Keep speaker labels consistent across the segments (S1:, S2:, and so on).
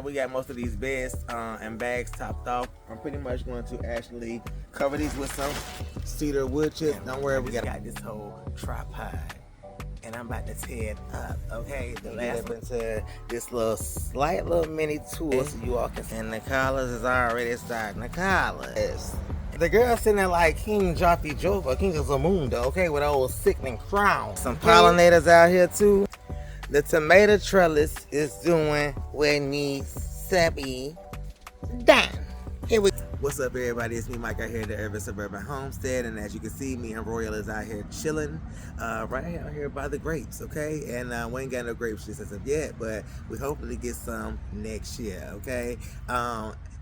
S1: We got most of these beds and bags topped off. I'm pretty much going to actually cover these with some cedar wood chips. Don't worry, we got this whole tripod, and I'm about to tear it up. Okay, the last one into this slight little mini tool, so you all can see. And the collars is already starting. The collars. The girl sitting there like King Joffy Joe or King of Zamunda, okay, with an old sickening crown. Some pollinators out here too. The tomato trellis is doing what it needs to be done. Here we go. What's up, everybody? It's me, Mike, out here at the Urban Suburban Homestead, and as you can see, me and Royal is out here chilling, right out here by the grapes, okay? And we ain't got no grapes just as of yet, but we hopefully get some next year, okay?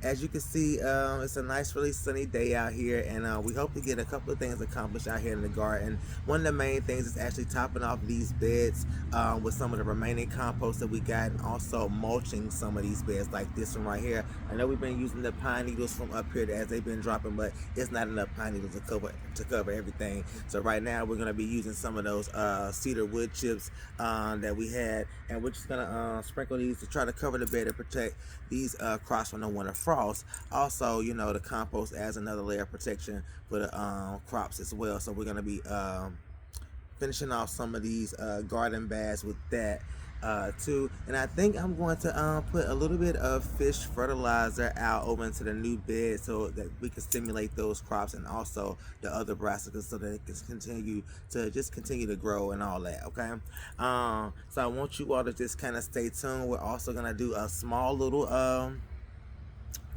S1: As you can see, it's a nice, really sunny day out here, and we hope to get a couple of things accomplished out here in the garden. One of the main things is actually topping off these beds with some of the remaining compost that we got, and also mulching some of these beds like this one right here. I know we've been using the pine needles from up here as they've been dropping, but it's not enough pine needles to cover everything. So right now we're going to be using some of those cedar wood chips that we had, and we're just going to sprinkle these to try to cover the bed and protect these crops from the winter frost. Also, you know, the compost adds another layer of protection for the crops as well. So we're going to be finishing off some of these garden bags with that too. And I think I'm going to put a little bit of fish fertilizer out over into the new bed so that we can stimulate those crops and also the other brassicas so that it can continue to grow and all that, okay? So I want you all to just kind of stay tuned. We're also going to do a small little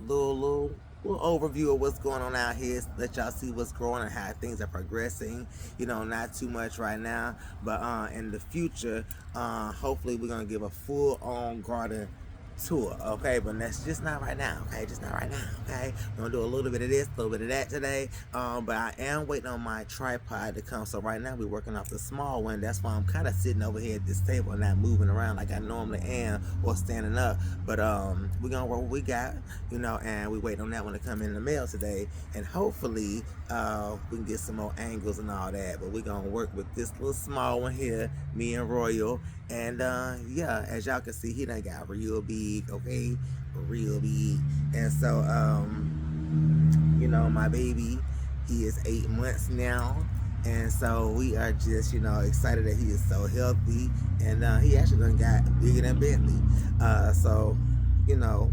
S1: little overview of what's going on out here, let y'all see what's growing and how things are progressing. You know, not too much right now, but in the future, hopefully we're gonna give a full-on garden tour, okay? But that's just not right now, okay? Just not right now, okay? We're gonna do a little bit of this, a little bit of that today, but I am waiting on my tripod to come. So right now we're working off the small one. That's why I'm kind of sitting over here at this table and not moving around like I normally am or standing up. But we're gonna work what we got, you know, and we wait on that one to come in the mail today, and hopefully we can get some more angles and all that. But we're gonna work with this little small one here, me and Royal. And yeah, as y'all can see, he done got real big, okay? Real big. And so, you know, my baby, he is 8 months now. And so we are just, you know, excited that he is so healthy. And he actually done got bigger than Bentley. So, you know,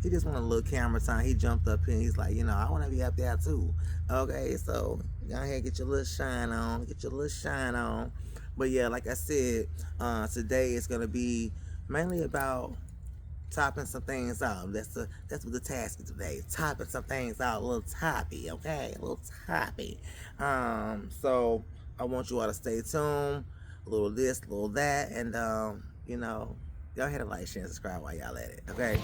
S1: he just want a little camera time. He jumped up here and he's like, you know, I want to be up there too. Okay, so go ahead, get your little shine on. Get your little shine on. But yeah, like I said, today is gonna be mainly about topping some things out. That's what the task is today. Topping some things out, a little toppy, okay? A little toppy. So I want you all to stay tuned. A little this, a little that, and you know, y'all hit a like, share, and subscribe while y'all at it, okay?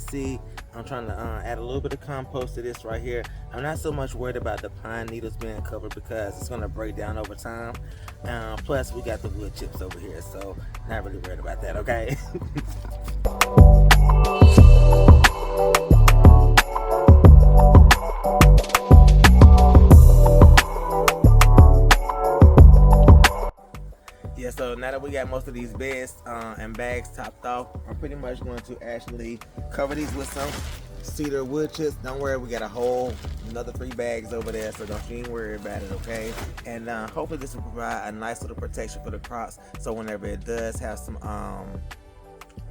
S1: See, I'm trying to add a little bit of compost to this right here. I'm not so much worried about the pine needles being covered because it's going to break down over time. Plus, we got the wood chips over here, so not really worried about that, okay? Yeah, so now that we got most of these beds and bags topped off, I'm pretty much going to actually cover these with some cedar wood chips. Don't worry, we got another 3 bags over there, so don't you even worry about it, okay? And hopefully this will provide a nice little protection for the crops, so whenever it does have some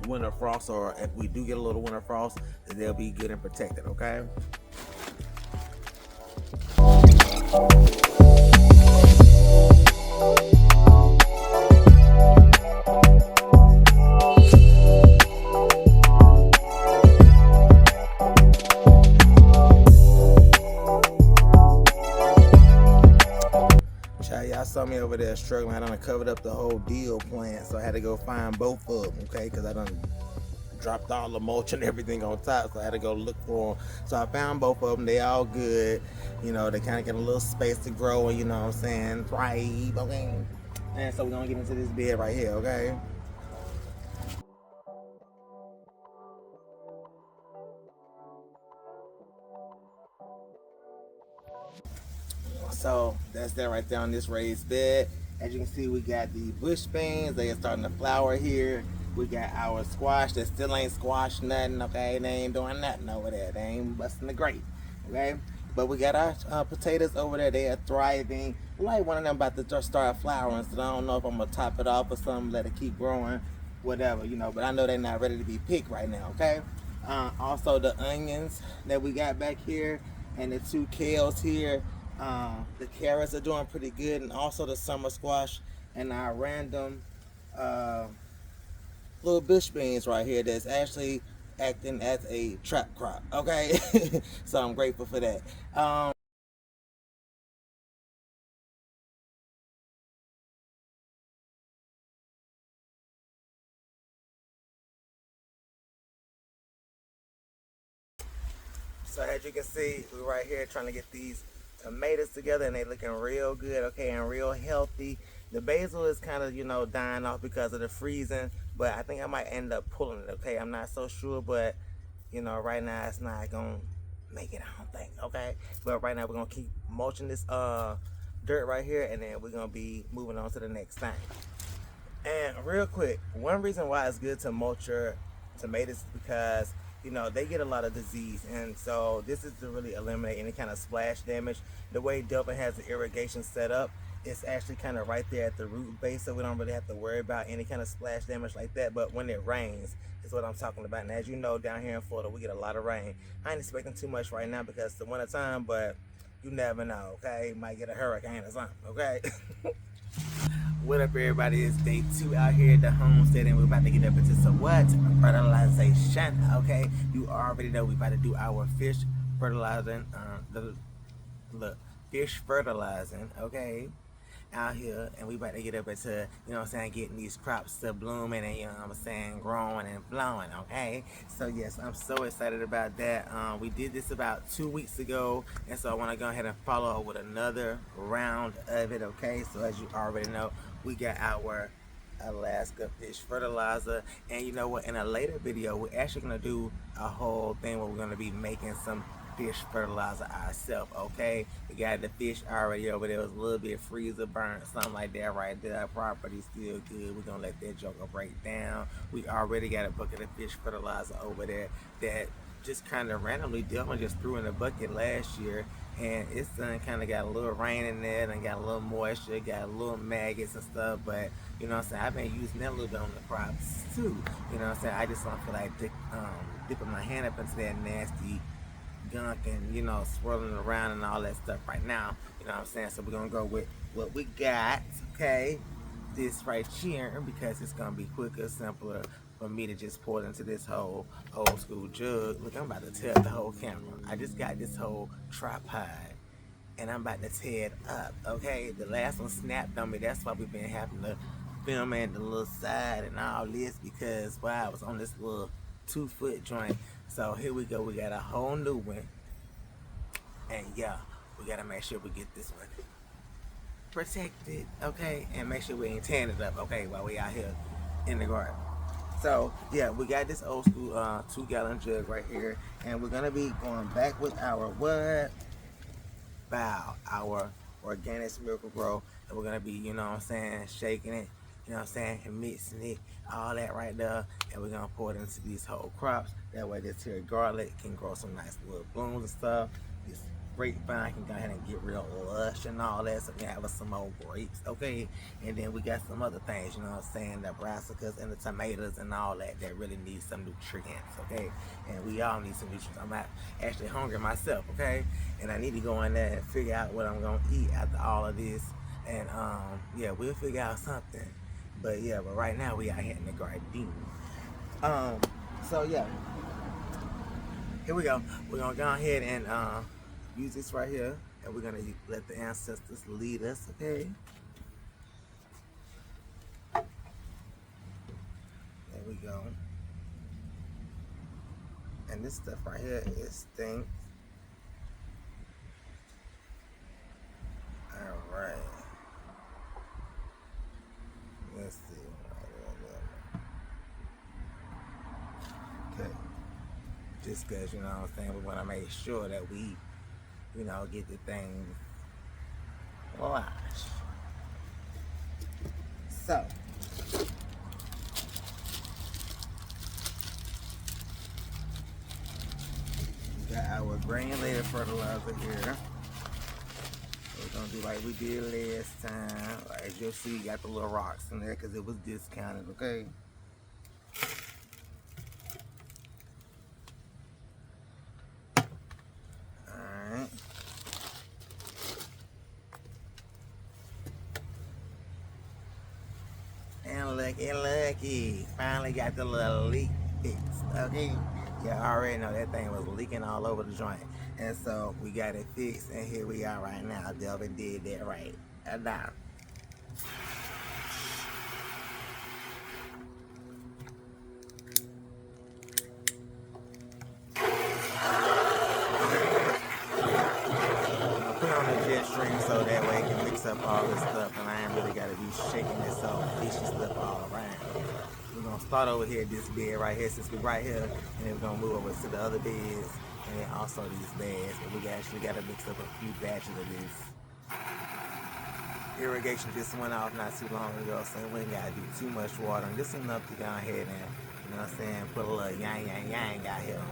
S1: winter frost, or if we do get a little winter frost, they'll be good and protected, okay? Y'all saw me over over there struggling. I done covered up the whole deal plant, so I had to go find both of them, okay? Because I done dropped all the mulch and everything on top, so I had to go look for them. So I found both of them. They all good. You know, they kind of get a little space to grow and, you know what I'm saying, thrive, okay? And so we're going to get into this bed right here, okay? So that's that right there on this raised bed. As you can see, we got the bush beans. They are starting to flower here. We got our squash that still ain't squashed nothing, okay? They ain't doing nothing over there. They ain't busting the grape, okay? But we got our potatoes over there. They are thriving. Like one of them about to start flowering, so I don't know if I'm gonna top it off or something, let it keep growing, whatever, you know. But I know they're not ready to be picked right now, okay? Also the onions that we got back here and the 2 kales here. The carrots are doing pretty good, and also the summer squash and our random little bush beans right here that's actually acting as a trap crop, okay? So I'm grateful for that. So as you can see, we're right here trying to get these tomatoes together, and they looking real good, okay, and real healthy. The basil is kind of, you know, dying off because of the freezing, but I think I might end up pulling it, okay? I'm not so sure, but, you know, right now it's not going to make it, I don't think, okay? But right now we're going to keep mulching this dirt right here, and then we're going to be moving on to the next thing. And real quick, one reason why it's good to mulch your tomatoes is because, you know, they get a lot of disease, and so this is to really eliminate any kind of splash damage. The way Delvin has the irrigation set up, it's actually kind of right there at the root base, so we don't really have to worry about any kind of splash damage like that. But when it rains is what I'm talking about. And as you know, down here in Florida, we get a lot of rain. I ain't expecting too much right now because it's the winter time, but you never know, okay? Might get a hurricane or something, okay? What up, everybody? It's day 2 out here at the homestead, and we're about to get up into some what? Fertilization, okay? You already know we about to do our fish fertilizing, look, fish fertilizing, okay? Out here, and we about to get up into, you know what I'm saying, getting these crops to blooming and, you know what I'm saying, growing and blowing, okay? So yes, I'm so excited about that. We did this about 2 weeks ago, and so I want to go ahead and follow up with another round of it, okay? So as you already know, we got our Alaska fish fertilizer, and you know what, in a later video we're actually going to do a whole thing where we're going to be making some fish fertilizer ourselves, okay? We got the fish already over there. It was a little bit freezer burnt, something like that right there. Property still good. We're gonna let that joker break down. We already got a bucket of fish fertilizer over there that just kind of randomly Dylan just threw in the bucket last year, and it's done kind of got a little rain in there and got a little moisture, got a little maggots and stuff, but you know what I'm saying, I've been using that a little bit on the crops too. You know what I'm saying, I just don't feel like dipping my hand up into that nasty gunk and, you know, swirling around and all that stuff right now. You know what I'm saying? So we're gonna go with what we got, okay? This right here, because it's gonna be quicker, simpler for me to just pour it into this whole old school jug. Look, I'm about to tear the whole camera. I just got this whole tripod and I'm about to tear it up, okay? The last one snapped on me. That's why we've been having to film at the little side and all this, because wow, I was on this little 2-foot joint. So here we go, we got a whole new one, and yeah, we gotta make sure we get this one protected, okay, and make sure we ain't tearing it up, okay, while we out here in the garden. So yeah, we got this old school 2-gallon jug right here, and we're gonna be going back with our what? Bow, our organic miracle grow, and we're gonna be, you know what I'm saying, shaking it, you know what I'm saying, and mixing it, all that right there, and we're gonna pour it into these whole crops. That way this here garlic can grow some nice little blooms and stuff. This grapevine can go ahead and get real lush and all that, so we can have some more grapes, okay? And then we got some other things, you know what I'm saying, the brassicas and the tomatoes and all that really need some nutrients, okay? And we all need some nutrients. I'm actually hungry myself, okay? And I need to go in there and figure out what I'm gonna eat after all of this. And yeah, we'll figure out something. But yeah, but right now we out here in the garden. So yeah, here we go. We're gonna go ahead and use this right here, and we're gonna let the ancestors lead us, okay? we go. And this stuff right here is stink. Alright. Let's see. Okay. Just because, you know what I'm saying, we want to make sure that we, you know, get the thing washed. So, we got our granulated fertilizer here. We're gonna do like we did last time. As you'll see, got the little rocks in there because it was discounted, okay? Alright. And lucky. Finally got the little leak fixed, okay? You already know that thing was leaking all over the joint. And so we got it fixed, and here we are right now. Delvin did that right. And now. Put on the jet stream so that way it can mix up all this stuff, and I ain't really got to be shaking this off, fishy stuff all around. We're going to start over here at this bed right here, since we're right here, and then we're going to move over to the other beds, and then also these beds, and we actually got to mix up a few batches of this. Irrigation just went off not too long ago, so we ain't got to do too much water, and this is enough to go ahead and, you know what I'm saying, put a little yang out here.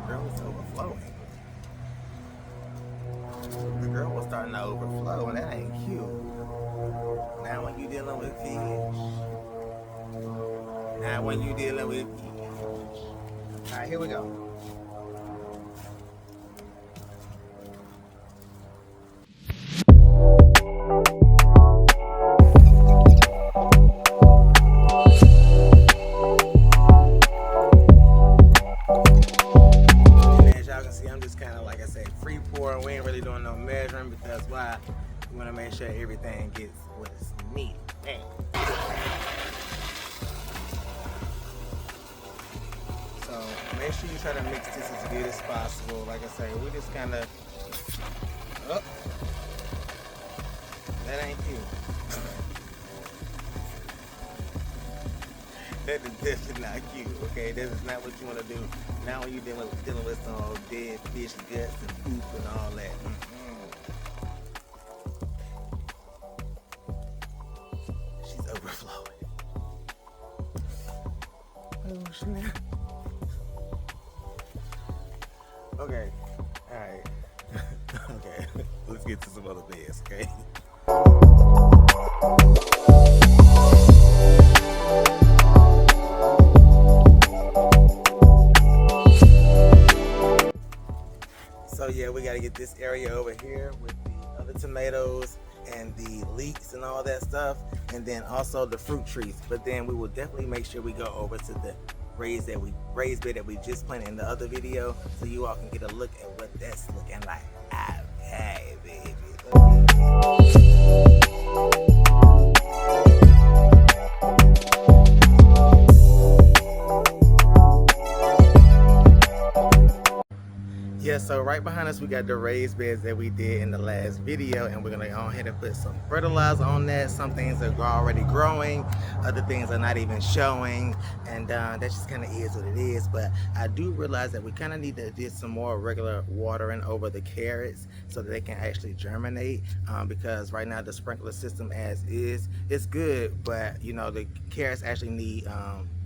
S1: Girl was overflowing. The girl was starting to overflow, and that ain't cute. Now when you dealing with fish. Alright, here we go. Free pour. We ain't really doing no measuring because why? We want to make sure everything gets what's needed. So make sure you try to mix this as good as possible. Like I say, we just kind of. Oh, that ain't cute. That is definitely not cute, okay? This is not what you want to do. Now when you're dealing with some dead fish guts and poop and all that. She's overflowing. Oh, snap. Okay, alright. Okay, let's get to some other beds, okay? So yeah, we got to get this area over here with the other tomatoes and the leeks and all that stuff, and then also the fruit trees. But then we will definitely make sure we go over to the raised bed that we just planted in the other video, so you all can get a look at what that's looking like. Okay, baby. Yeah, so right behind us we got the raised beds that we did in the last video, and we're gonna go ahead and put some fertilizer on that. Some things are already growing, other things are not even showing, and that just kind of is what it is. But I do realize that we kind of need to do some more regular watering over the carrots so that they can actually germinate, because right now the sprinkler system as is good, but you know the carrots actually need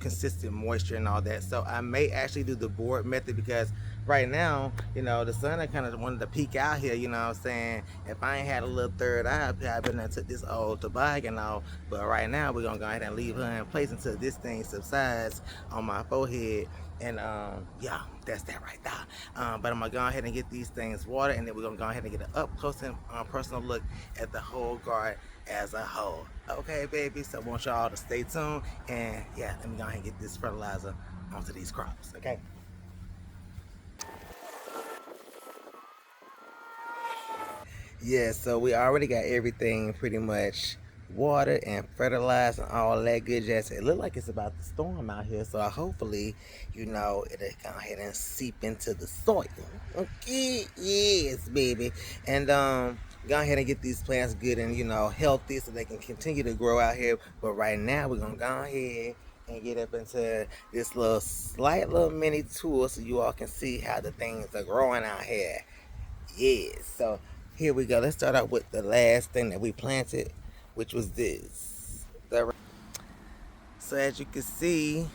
S1: consistent moisture and all that. So I may actually do the board method, because right now, you know, the sun I kind of wanted to peek out here, you know what I'm saying? If I ain't had a little third eye up here, I better took this old toboggan off. But right now, we're going to go ahead and leave her in place until this thing subsides on my forehead. And yeah, that's that right there. But I'm going to go ahead and get these things watered, and then we're going to go ahead and get an up close and personal look at the whole garden as a whole. Okay, baby? So I want y'all to stay tuned. And yeah, let me go ahead and get this fertilizer onto these crops, okay? Yeah, so we already got everything pretty much watered and fertilized and all that good jazz. It look like it's about to storm out here, so hopefully, it'll go ahead and seep into the soil. Okay, yes, baby. And go ahead and get these plants good and healthy so they can continue to grow out here. But right now we're gonna go ahead and get up into this little slight little mini tour so you all can see how the things are growing out here. Yes, so here we go. Let's start out with the last thing that we planted, which was this. So as you can see,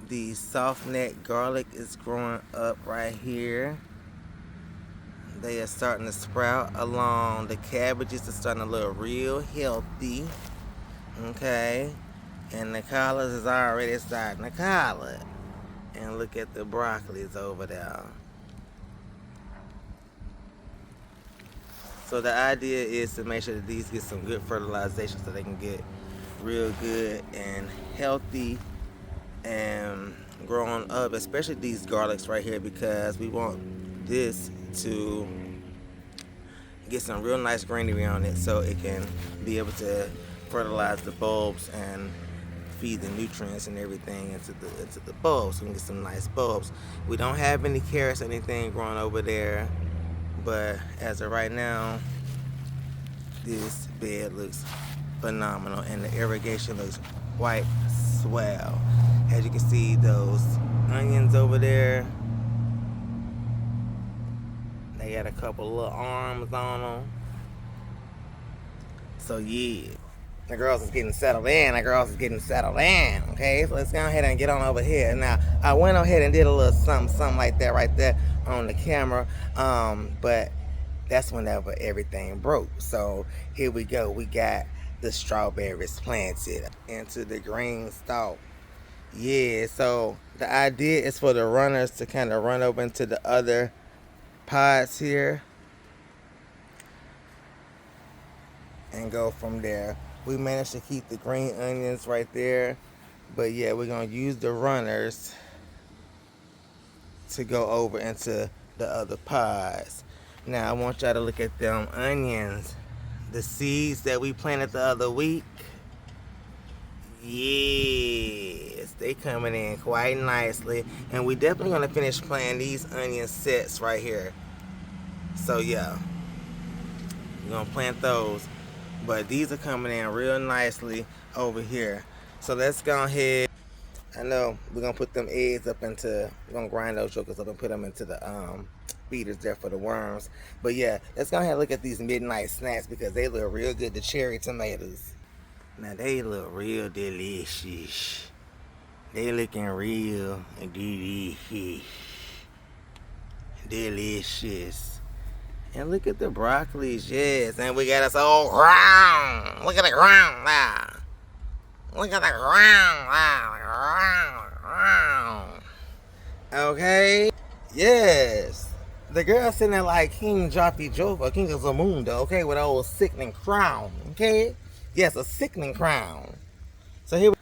S1: the soft neck garlic is growing up right here. They are starting to sprout along. The cabbages are starting to look real healthy. Okay. And the collards is already starting to collar. And look at the broccolis over there. So the idea is to make sure that these get some good fertilization so they can get real good and healthy and growing up, especially these garlics right here, because we want this to get some real nice greenery on it so it can be able to fertilize the bulbs and feed the nutrients and everything into the bulbs so we can get some nice bulbs. We don't have any carrots or anything growing over there, but as of right now, this bed looks phenomenal and the irrigation looks quite swell. As you can see, those onions over there, they got a couple little arms on them. So yeah, the girls is getting settled in. Okay, so let's go ahead and get on over here. Now, I went ahead and did a little something like that right there on the camera, but that's whenever everything broke. So here we go. We got the strawberries planted into the green stalk. Yeah, so the idea is for the runners to kind of run over into the other pods here and go from there. We managed to keep the green onions right there, but yeah, we're gonna use the runners to go over into the other pods. Now I want y'all to look at them onions, the seeds that we planted the other week. Yes, they coming in quite nicely, and we definitely gonna finish planting these onion sets right here. So yeah, we're gonna plant those, but these are coming in real nicely over here. So let's go ahead. I know we're gonna put them eggs up into, we're gonna grind those jokers up and put them into the feeders there for the worms. But yeah, let's go ahead and look at these midnight snacks because they look real good. The cherry tomatoes. Now they look real delicious. They looking real delicious. And look at the broccolis, yes. And we got us all ground. Look at the ground now. Look at the ground now. Okay. Yes. The girl sitting there like King Joffrey Jova, King of Zamunda, okay, with an old sickening crown, okay? Yes, a sickening crown. So here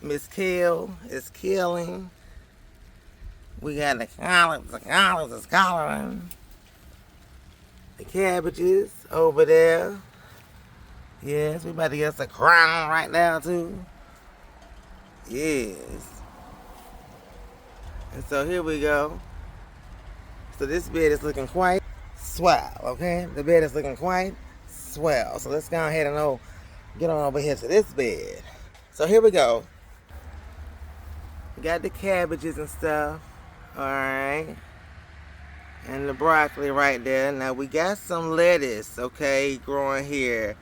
S1: Miss Kale is killing. We got the collards is collaring. The cabbages over there. Yes, we about to get us a crown right now too. Yes. And so here we go. So this bed is looking quite swell, okay? The bed is looking quite swell. So let's go ahead and get on over here to this bed. So here we go. We got the cabbages and stuff. Alright. And the broccoli right there. Now we got some lettuce, okay, growing here.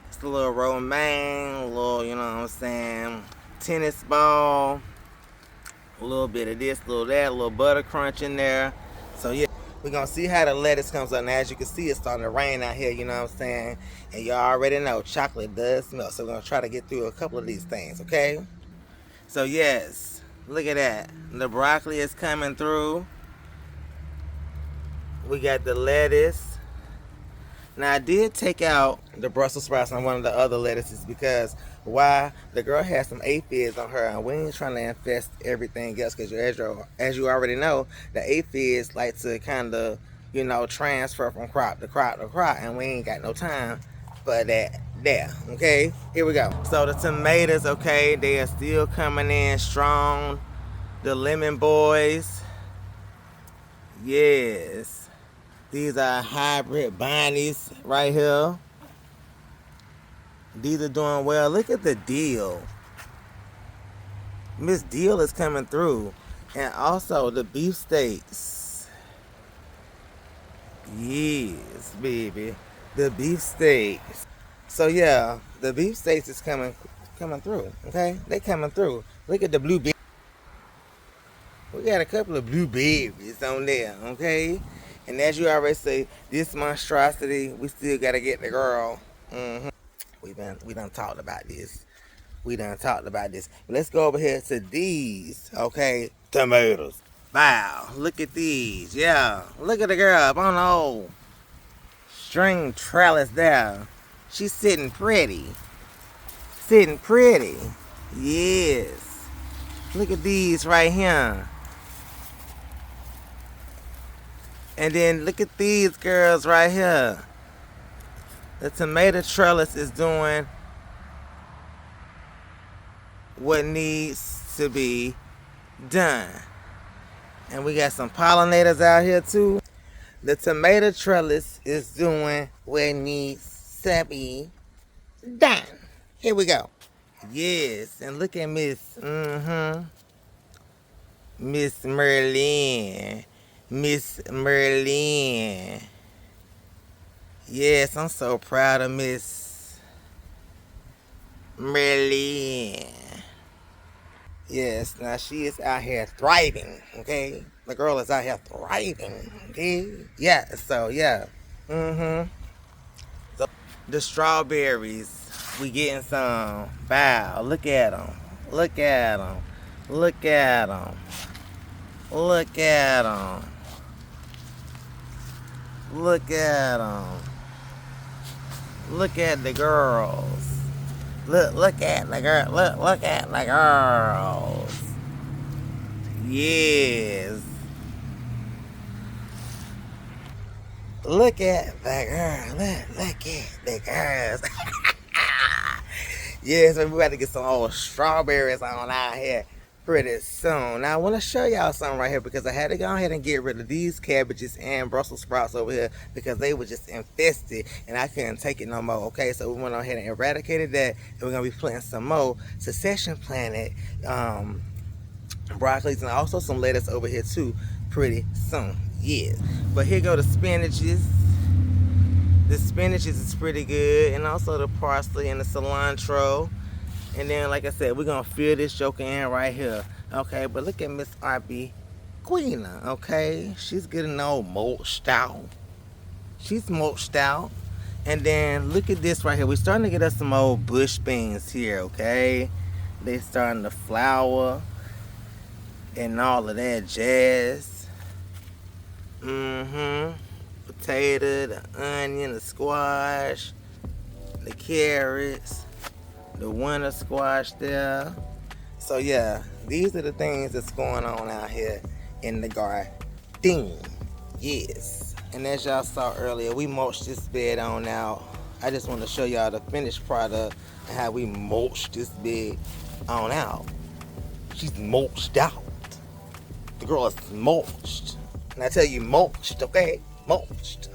S1: It's a little romaine, a little, you know what I'm saying, tennis ball. A little bit of this, a little that, a little butter crunch in there. So yeah, we're gonna see how the lettuce comes up. Now as you can see, it's starting to rain out here, you know what I'm saying? And y'all already know chocolate does melt. So we're gonna try to get through a couple of these things, okay? So yes, look at that. The broccoli is coming through. We got the lettuce. Now I did take out the Brussels sprouts on one of the other lettuces because why? The girl had some aphids on her and we ain't trying to infest everything else because as you already know, the aphids like to kind of, you know, transfer from crop to crop to crop, and we ain't got no time for that there. Okay, here we go. So the tomatoes, okay, they are still coming in strong. The lemon boys, yes, these are hybrid bonnies right here. These are doing well. Look at the deal. Miss Deal is coming through. And also the beefsteaks. Yes, baby. The beefsteaks. So yeah, the beefsteaks is coming through. Okay? They coming through. Look at the blueberry. We got a couple of blueberries on there, okay? And as you already say, this monstrosity, we still gotta get the girl. We done talked about this. Let's go over here to these, okay? Tomatoes. Wow, look at these. Yeah, look at the girl up on the old string trellis there. She's sitting pretty. Yes. Look at these right here. And then look at these girls right here. The tomato trellis is doing what needs to be done. And we got some pollinators out here too. The tomato trellis is doing what needs to be done. Here we go. Yes, and look at Miss Merlin. Miss Merlin. Yes, I'm so proud of Miss Merlin. Yes, now she is out here thriving, okay? The girl is out here thriving, okay? Yeah, so yeah. So the strawberries, we getting some. Wow, look at them. Look at them. Look at them. Look at them. Look at them. Look at the girls. Look at the girl. Look at the girls. Yes. Look at the girl. Look at the girls. Yes, we're about to get some old strawberries on out here pretty soon. Now I want to show y'all something right here because I had to go ahead and get rid of these cabbages and Brussels sprouts over here because they were just infested and I couldn't take it no more. Okay, so we went on ahead and eradicated that, and we're gonna be planting some more succession planted broccolis and also some lettuce over here too pretty soon. Yeah, but here go the spinaches. The spinaches is pretty good, and also the parsley and the cilantro. And then, like I said, we're going to fill this joker in right here. Okay, but look at Miss R.B. Queena, okay? She's getting all mulched out. She's mulched out. And then, look at this right here. We're starting to get us some old bush beans here, okay? They're starting to flower and all of that jazz. Potato, the onion, the squash, the carrots, the winter squash there. So yeah, these are the things that's going on out here in the garden. Yes. And as y'all saw earlier, we mulched this bed on out. I just want to show y'all the finished product and how we mulched this bed on out. She's mulched out. The girl is mulched. And I tell you, mulched, okay? Mulched.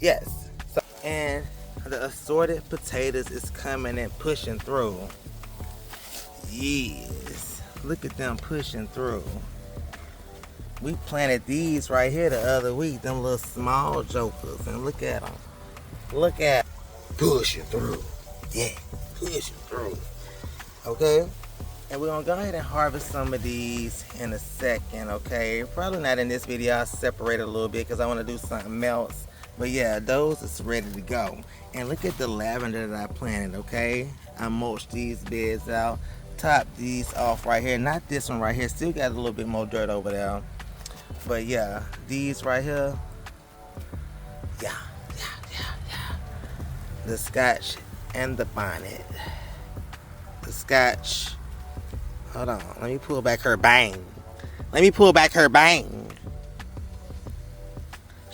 S1: Yes. So, and the assorted potatoes is coming and pushing through. Yes. Look at them pushing through. We planted these right here the other week, them little small jokers, and look at them. Look at pushing through. Yeah, pushing through. Okay? And we're gonna go ahead and harvest some of these in a second, okay? Probably not in this video. I'll separate it a little bit because I want to do something else. But yeah, those is ready to go. And look at the lavender that I planted, okay? I mulched these beds out, topped these off right here. Not this one right here. Still got a little bit more dirt over there. But yeah, these right here. Yeah. The scotch and the bonnet. The scotch. Hold on. Let me pull back her bang.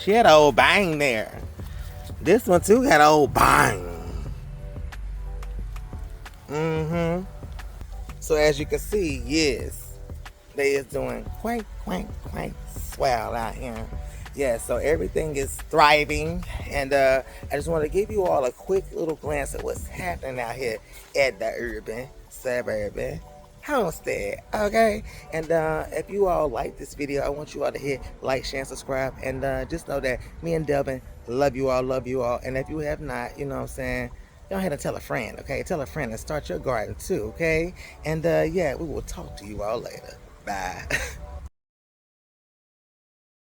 S1: She had an old bang there. This one too got an old bang. So as you can see, yes, they is doing quite swell out here. Yeah, so everything is thriving, and I just want to give you all a quick little glance at what's happening out here at the urban suburban homestead. Okay, and if you all like this video, I want you all to hit like, share, and subscribe, and just know that me and Delvin love you all, and if you have not, you know what I'm saying, go ahead and tell a friend. Okay, tell a friend and start your garden too. Okay, and yeah, we will talk to you all later. Bye.